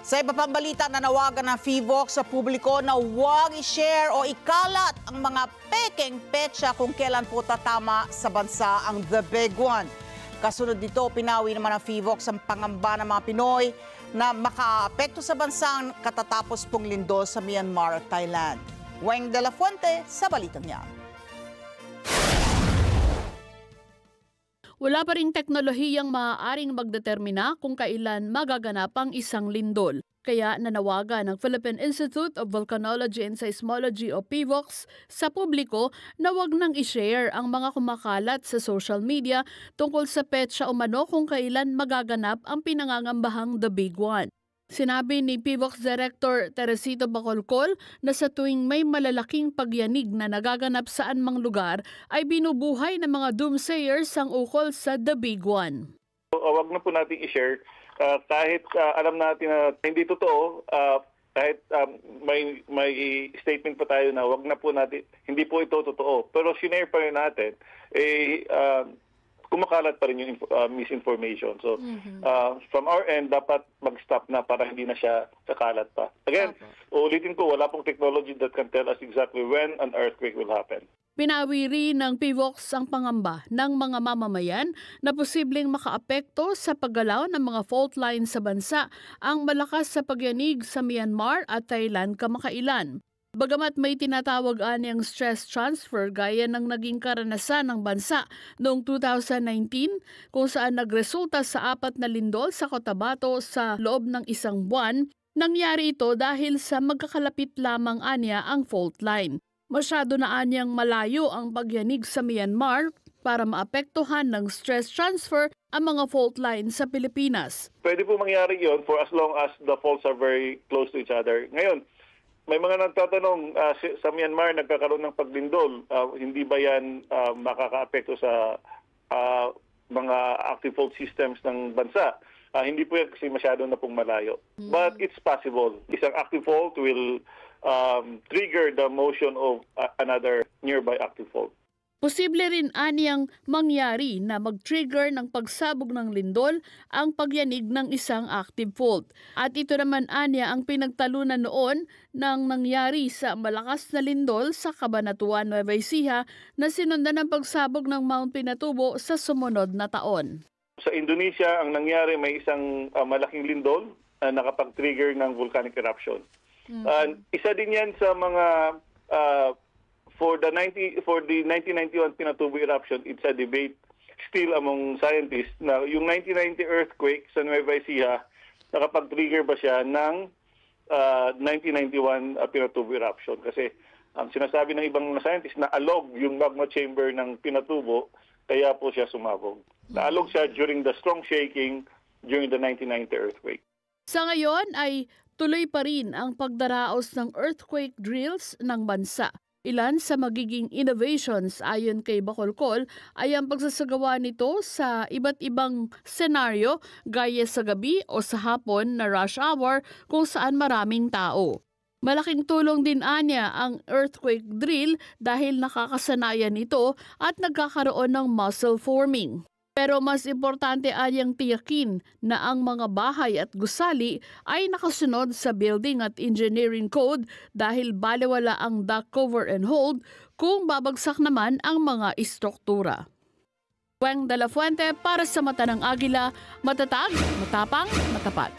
Sa iba pang balita, nanawagan ng PHIVOLCS sa publiko na huwag i-share o ikalat ang mga pekeng petsa kung kailan po tatama sa bansa ang The Big One. Kasunod dito, pinawi naman ng PHIVOLCS ang pangamba ng mga Pinoy na makaapekto sa bansang katatapos pong lindol sa Myanmar at Thailand. Weng de la Fuente sa balitang niya. Wala pa ring teknolohiyang maaaring magdetermina kung kailan magaganap ang isang lindol. Kaya nanawagan ng Philippine Institute of Volcanology and Seismology o PHIVOLCS sa publiko na wag nang i-share ang mga kumakalat sa social media tungkol sa petsa umano kung kailan magaganap ang pinangangambahang The Big One. Sinabi ni PHIVOLCS Director Teresito Bacolcol na sa tuwing may malalaking pagyanig na nagaganap sa anumang lugar ay binubuhay ng mga doomsayers ang ukol sa The Big One. Wag na po natin i-share kahit alam natin na hindi totoo, kahit may statement pa tayo na wag na po natin, hindi po ito totoo. Pero sinare pa rin natin, kumakalat pa rin yung misinformation. So, from our end, dapat mag-stop na para hindi na siya kakalat pa. Again, ulitin ko, wala pong technology that can tell us exactly when an earthquake will happen. Pinawi rin ng PHIVOLCS ang pangamba ng mga mamamayan na posibleng makaapekto sa paggalaw ng mga fault lines sa bansa ang malakas sa pagyanig sa Myanmar at Thailand kamakailan. Bagamat may tinatawag niyang stress transfer gaya ng naging karanasan ng bansa noong 2019 kung saan nagresulta sa 4 na lindol sa Cotabato sa loob ng isang buwan, nangyari ito dahil sa magkakalapit lamang anya ang fault line. Masyado na anyang malayo ang pagyanig sa Myanmar para maapektuhan ng stress transfer ang mga fault lines sa Pilipinas. Pwede po mangyari yon for as long as the faults are very close to each other. Ngayon, may mga nagtatanong sa Myanmar nagkakaroon ng paglindol. Hindi ba yan makakaapekto sa mga active fault systems ng bansa? Hindi po yan kasi masyado na pong malayo. But it's possible. Isang active fault will trigger the motion of another nearby active fault. Posible rin aniyang mangyari na mag-trigger ng pagsabog ng lindol ang pagyanig ng isang active fault. At ito naman anya ang pinagtalunan noon ng nangyari sa malakas na lindol sa Cabanatuan, Nueva Ecija na sinundan ng pagsabog ng Mount Pinatubo sa sumunod na taon. Sa Indonesia, ang nangyari may isang malaking lindol na nakapag-trigger ng volcanic eruption. Isa din yan sa mga for the 1991 Pinatubo eruption, it's a debate still among scientists na yung 1990 earthquake sa Nueva Ecija, nakapag-trigger ba siya ng 1991 Pinatubo eruption? Kasi ang sinasabi ng ibang mga scientists na alog yung magma chamber ng Pinatubo, kaya po siya sumabog. Naalog siya during the strong shaking during the 1990 earthquake. Sa ngayon ay tuloy pa rin ang pagdaraos ng earthquake drills ng bansa. Ilan sa magiging innovations ayon kay Bacolcol ay ang pagsasagawa nito sa iba't ibang senaryo gaya sa gabi o sa hapon na rush hour kung saan maraming tao. Malaking tulong din anya ang earthquake drill dahil nakakasanayan ito at nagkakaroon ng muscle forming. Pero mas importante anyang tiyakin na ang mga bahay at gusali ay nakasunod sa building at engineering code dahil balewala ang dock cover and hold kung babagsak naman ang mga istruktura. Weng de la Fuente para sa Mata ng Agila, matatag, matapang, matapat.